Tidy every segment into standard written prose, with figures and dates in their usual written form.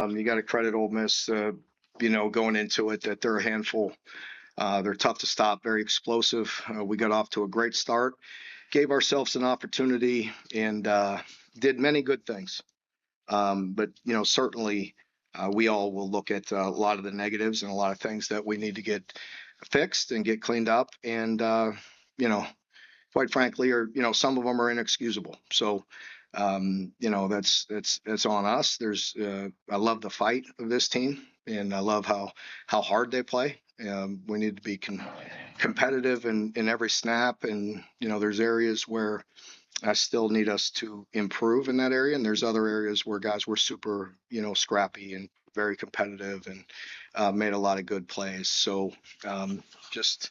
You got to credit Ole Miss, going into it that they're a handful. They're tough to stop, very explosive. We got off to a great start, gave ourselves an opportunity, and did many good things. But certainly, we all will look at a lot of the negatives and a lot of things that we need to get fixed and get cleaned up. And you know, quite frankly, are some of them are inexcusable. So, that's on us. I love the fight of this team, and I love how hard they play. We need to be competitive in every snap, and there's areas where I still need us to improve in that area, and there's other areas where guys were super, scrappy and very competitive and made a lot of good plays. So just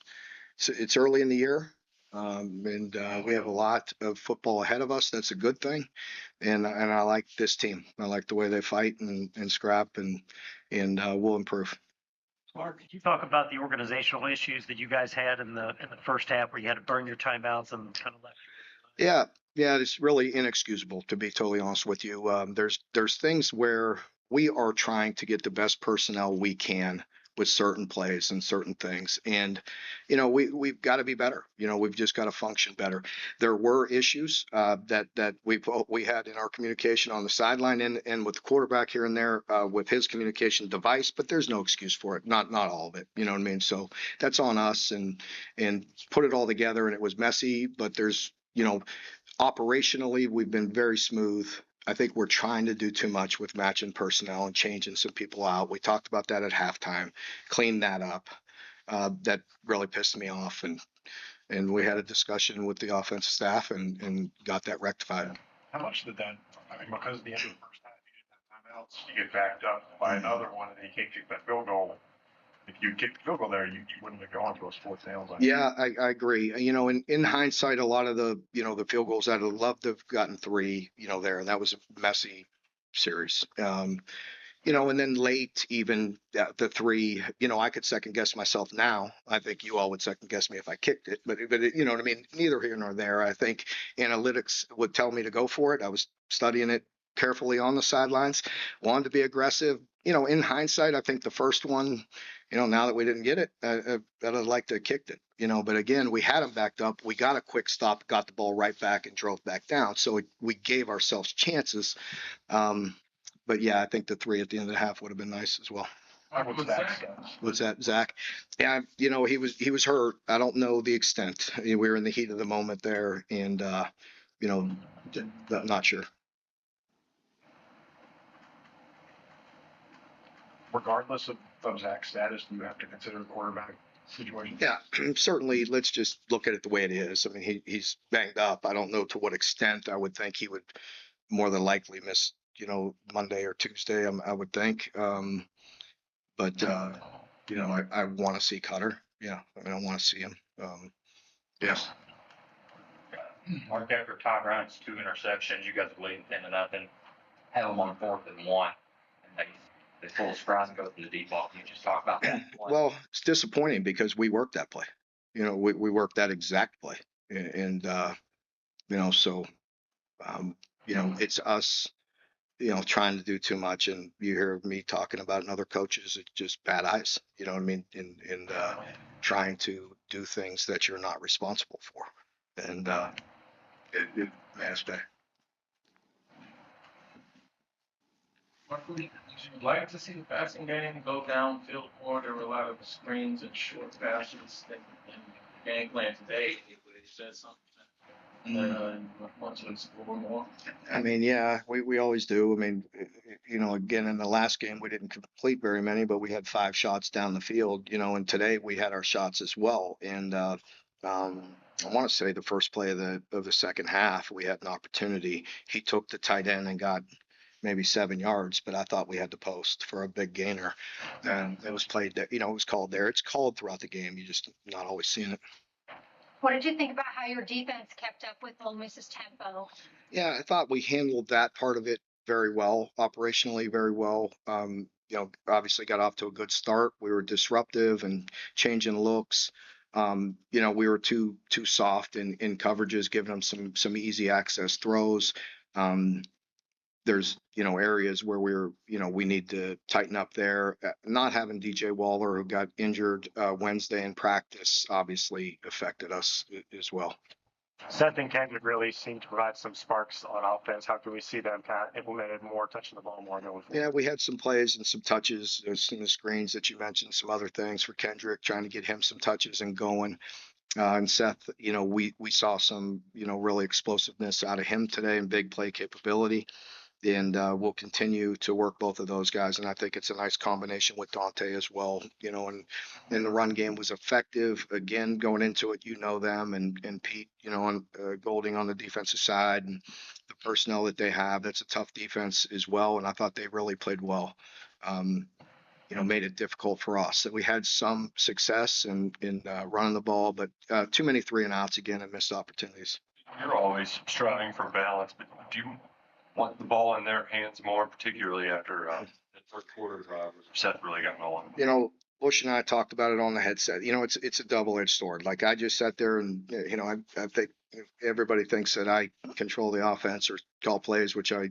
it's early in the year, and we have a lot of football ahead of us. That's a good thing, and I like this team. I like the way they fight and scrap, and we'll improve. Mark, could you talk about the organizational issues that you guys had in the first half where you had to burn your timeouts and kind of left? Yeah, yeah, it's really inexcusable to be totally honest with you. There's things where we are trying to get the best personnel we can with certain plays and certain things, and we've got to be better. We've just got to function better. There were issues that we had in our communication on the sideline and with the quarterback here and there with his communication device, but there's no excuse for it. Not all of it. You know what I mean? So that's on us and put it all together, and it was messy, but there's operationally, we've been very smooth. I think we're trying to do too much with matching personnel and changing some people out. We talked about that at halftime, cleaned that up. That really pissed me off, and we had a discussion with the offensive staff and got that rectified. How much did that? I mean, because at the end of the first half, you didn't have timeouts. You get backed up by another one, and then you can't kick that field goal. If you kick the field goal there, you wouldn't have gone to those fourth downs. Yeah, I agree. In hindsight, a lot of the field goals, I'd have loved to have gotten three, there, and that was a messy series. And then late, even the three, I could second guess myself now. I think you all would second guess me if I kicked it, but you know what I mean? Neither here nor there. I think analytics would tell me to go for it. I was studying it carefully on the sidelines, wanted to be aggressive. In hindsight, I think the first one, now that we didn't get it, I'd have liked to have kicked it, but again, we had them backed up. We got a quick stop, got the ball right back and drove back down. So we gave ourselves chances. But yeah, I think the three at the end of the half would have been nice as well. What's that, Zach? Yeah, he was hurt. I don't know the extent. We were in the heat of the moment there, and not sure. Regardless of Zach's status, do you have to consider the quarterback situation? Yeah, certainly. Let's just look at it the way it is. I mean, he's banged up. I don't know to what extent. I would think he would more than likely miss, Monday or Tuesday. I would think. But I want to see Cutter. Yeah, I mean, I want to see him. Yes. Mark, after Todd Ryan's two interceptions, you guys are leading 10-0, have them on 4th and 1, and they pull a surprise and go through the deep ball. Can you just talk about that? Well, it's disappointing because we worked that play. We worked that exact play, and so it's us. Trying to do too much, and you hear me talking about other coaches, it's just bad eyes. You know what I mean? And trying to do things that you're not responsible for, and it matters bad. Would you like to see the passing game go downfield more? There were a lot of screens and short passes in the game plan today. It said something. I mean, yeah, we always do. I mean, again, in the last game, we didn't complete very many, but we had 5 shots down the field, and today we had our shots as well. And I want to say the first play of the second half, we had an opportunity. He took the tight end and got maybe 7 yards, but I thought we had to post for a big gainer. And it was played there, it was called there. It's called throughout the game. You just not always seeing it. What did you think about how your defense kept up with Ole Miss's tempo? Yeah, I thought we handled that part of it very well, operationally very well. Obviously got off to a good start. We were disruptive and changing looks. We were too soft in coverages, giving them some easy access throws. there's, areas where we need to tighten up there. Not having DJ Waller, who got injured Wednesday in practice, obviously affected us as well. Seth and Kendrick really seem to provide some sparks on offense. How can we see them kind of implemented more, touching the ball more going forward? Yeah, we had some plays and some touches, some of the screens that you mentioned, some other things for Kendrick, trying to get him some touches and going. And Seth, we saw some, really explosiveness out of him today and big play capability. And we'll continue to work both of those guys. And I think it's a nice combination with Dante as well, and the run game was effective. Again, going into it, them and Pete, on Golding on the defensive side and the personnel that they have. That's a tough defense as well. And I thought they really played well. Made it difficult for us. So we had some success in running the ball, but too many 3-and-outs again and missed opportunities. You're always striving for balance, but do you want the ball in their hands more, particularly after the third quarter drive where Seth really got going? Bush and I talked about it on the headset. It's a double-edged sword. Like I just sat there and, I think everybody thinks that I control the offense or call plays, which I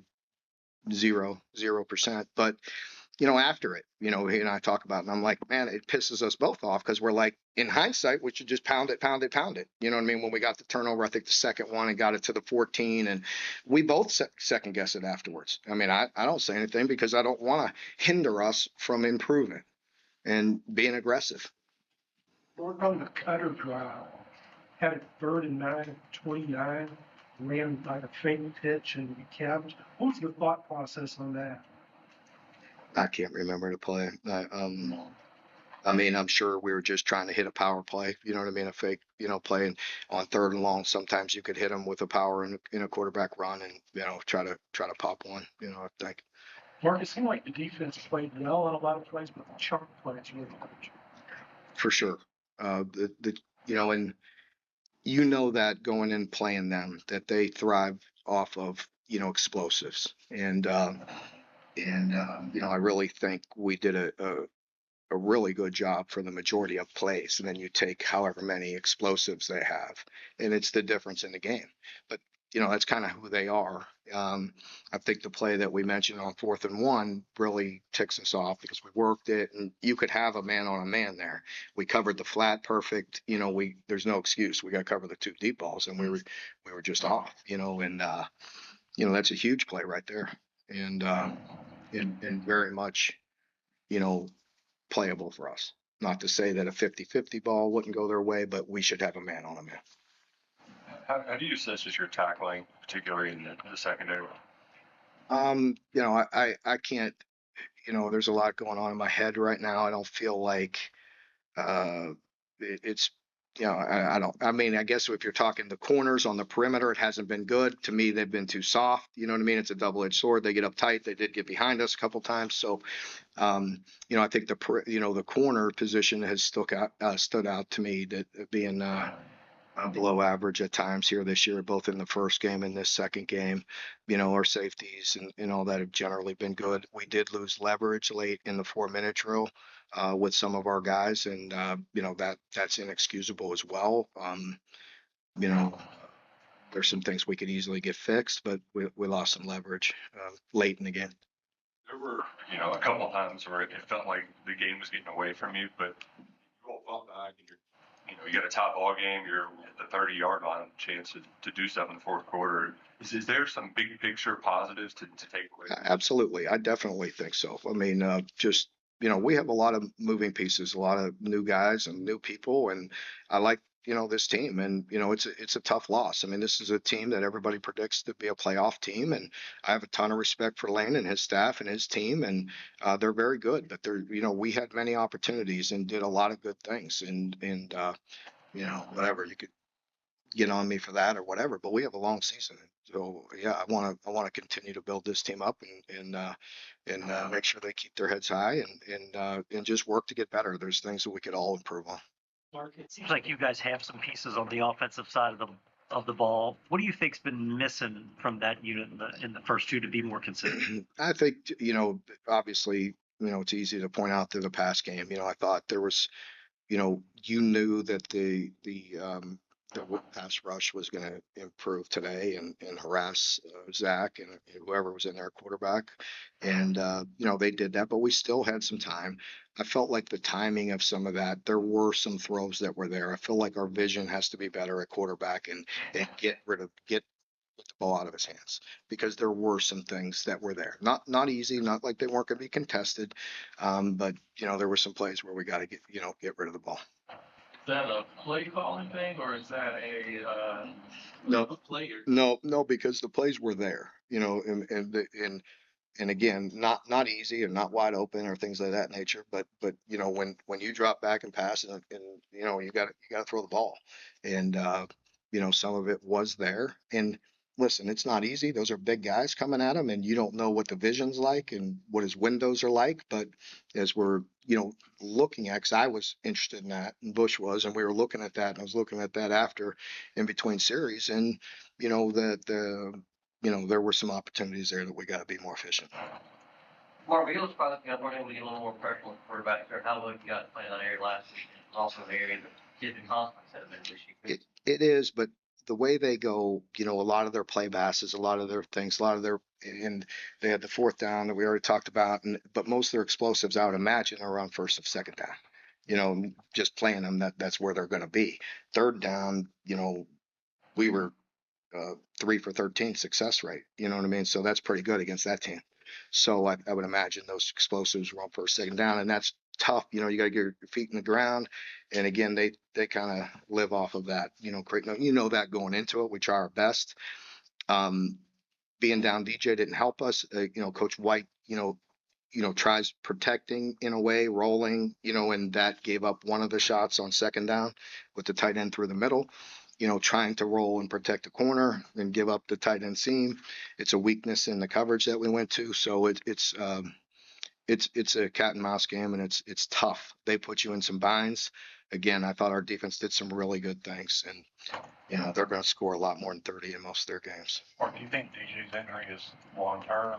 0%. But, after it, he and I talk about it, and I'm like, man, it pisses us both off because we're like, in hindsight, we should just pound it. You know what I mean? When we got the turnover, I think the second one and got it to the 14, and we both second guess it afterwards. I mean, I don't say anything because I don't want to hinder us from improving and being aggressive. Work on the cutter drive. Had it 3rd and 9, 29, ran like a fake pitch and we capped. What was the thought process on that? I can't remember the play. I'm sure we were just trying to hit a power play. You know what I mean? A fake, play. And on 3rd and long, sometimes you could hit them with a power in a quarterback run and, try to pop one, I think. Mark, it seemed like the defense played well on a lot of plays, but the chunk plays really good. For sure. And that going in playing them, that they thrive off of, explosives. And I really think we did a really good job for the majority of plays. And then you take however many explosives they have, and it's the difference in the game. But, that's kind of who they are. I think the play that we mentioned on 4th and 1 really ticks us off because we worked it, and you could have a man on a man there. We covered the flat perfect. There's no excuse. We got to cover the 2 deep balls, and we were just off. And that's a huge play right there, and very much, playable for us. Not to say that a 50-50 ball wouldn't go their way, but we should have a man on a man. How do you assess your tackling, particularly in the secondary? I can't, there's a lot going on in my head right now. I don't feel like it's, I guess if you're talking the corners on the perimeter, it hasn't been good. To me, they've been too soft. You know what I mean? It's a double-edged sword. They get up tight. They did get behind us a couple times. So, I think the corner position has stood out to me that being below average at times here this year, both in the first game and this second game. Our safeties and all that have generally been good. We did lose leverage late in the 4-minute drill with some of our guys, and that's inexcusable as well. There's some things we could easily get fixed, but we lost some leverage late in the game. There were, a couple of times where it felt like the game was getting away from you, but you all fought back and you got a top ball game, you're at the 30-yard line, chance to do something in the 4th quarter. Is there some big picture positives to take away? Absolutely. I definitely think so. I mean, we have a lot of moving pieces, a lot of new guys and new people. And I like, this team, and, it's a tough loss. I mean, this is a team that everybody predicts to be a playoff team. And I have a ton of respect for Lane and his staff and his team. And they're very good, but we had many opportunities and did a lot of good things. And whatever, you could get on me for that or whatever, but we have a long season. So yeah, I want to continue to build this team up and make sure they keep their heads high and just work to get better. There's things that we could all improve on. Mark, it seems like you guys have some pieces on the offensive side of the ball. What do you think's been missing from that unit in the first 2 to be more consistent? I think, obviously, it's easy to point out through the pass game. I thought there was, you knew that the the pass rush was going to improve today and harass Zach and whoever was in their quarterback. And, they did that, but we still had some time. I felt like the timing of some of that, there were some throws that were there. I feel like our vision has to be better at quarterback and get the ball out of his hands because there were some things that were there. Not easy, not like they weren't going to be contested. But, there were some plays where we got to get rid of the ball. Is that a play calling thing or is that No. a player? No, because the plays were there, and again, not easy and not wide open or things like that nature. But when you drop back and pass and you got to throw the ball, and some of it was there. And listen, it's not easy. Those are big guys coming at him, and you don't know what the vision's like and what his windows are like. But as we're looking at, 'cause I was interested in that, and Bush was, and we were looking at that, and I was looking at that after in between series, and there were some opportunities there that we got to be more efficient. Mark, we was probably weren't able to get a little more pressure on the quarterback there. How well you got to play in that area last week? It's also an area that Kiffin Constance had been this year. It is, but the way they go, a lot of their play passes, a lot of their things, and they had the fourth down that we already talked about, but most of their explosives, I would imagine, are on first and second down. Just playing them, that's where they're going to be. Third down, we were 3 for 13 success rate. You know what I mean? So that's pretty good against that team. So I would imagine those explosives were on first, second down, and that's tough. You got to get your feet in the ground. And again, they kind of live off of that, creating, that going into it. We try our best. Being down DJ didn't help us. Coach White, tries protecting in a way, rolling, and that gave up one of the shots on second down with the tight end through the middle. Trying to roll and protect the corner and give up the tight end seam. It's a weakness in the coverage that we went to. So it's a cat and mouse game, and it's tough. They put you in some binds. Again, I thought our defense did some really good things, and they're going to score a lot more than 30 in most of their games. Or do you think DJ's injury is long term?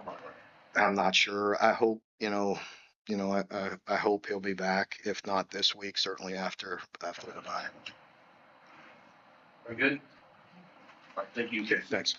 I'm not sure. I hope, I hope he'll be back. If not this week, certainly after the bye. Very good. All right, thank you. Okay, thanks.